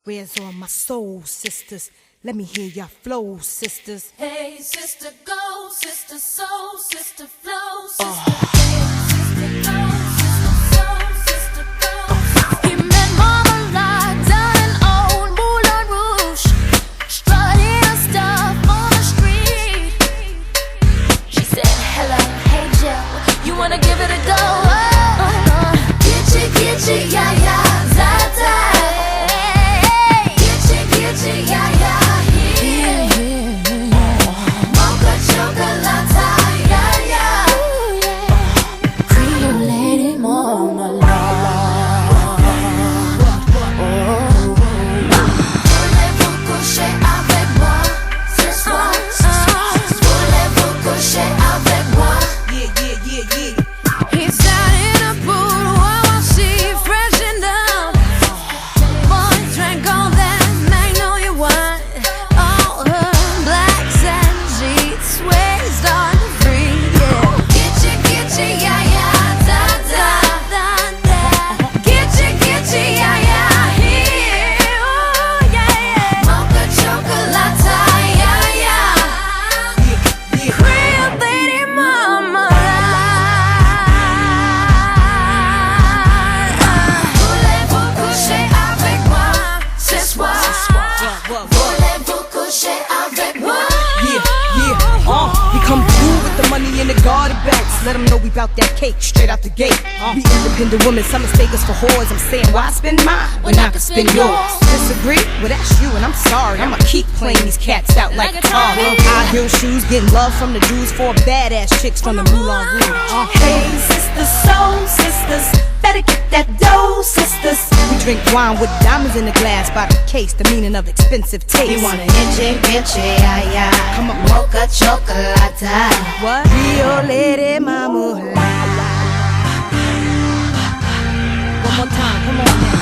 Where's all my soul sisters? Let me hear your flow, sisters. Hey, sister, go, sister, soul, sister, flow, sister. Hey, sister, go, sister, soul, sister, go. He met Marmalade down in old Moulin Rouge, strutting her stuff on the street. She said, hello, hey, Joe, you wanna give it a go? Gitchy, yeah, yeah, za-za. Lady Marmalade. Voulez-vous coucher avec moi ce soir? Voulez-vous coucher avec moi? He's down in a pool while she freshened up. Boy drank all that magnolia wine. All her blacks and sheets waist on the free. Gitchy, yeah, yeah. We come through with the money in the garden bags. Let them know we bout that cake straight out the gate. Be independent women, some mistake us for whores. I'm saying, why spend mine when I can spend yours? Disagree? Well, that's you, and I'm sorry. I'ma keep playing these cats out like a car. High heel shoes, getting love from the Jews. 4 badass chicks from the Moulin Rouge. Hey, sisters, soul sisters, better get that dough, sisters. We drink wine with diamonds in the glass by the case, the meaning of expensive taste. You wanna itchy, yeah, yeah. Come on, mocha chocolate. What? Rio Lady Marmalade. One more time, come on now.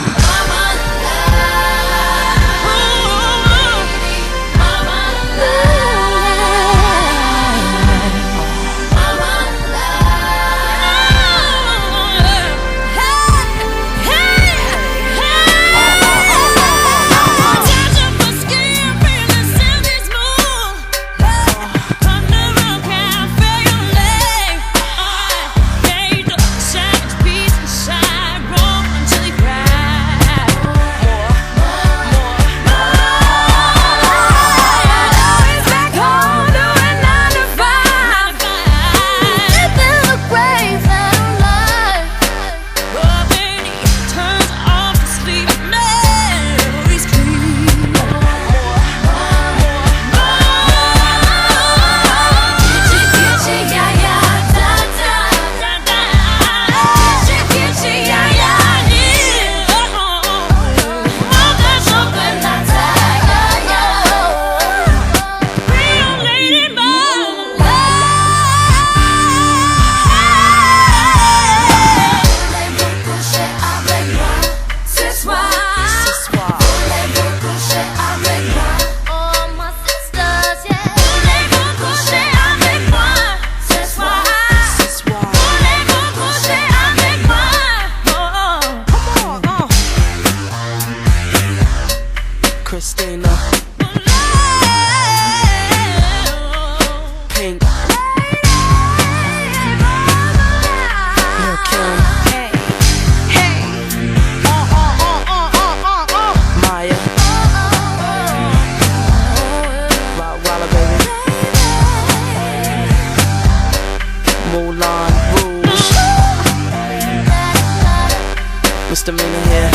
Christina, Pink, Lil' Kim, Maya, Rottweiler baby, Moulin Rouge, Misdemeanor here.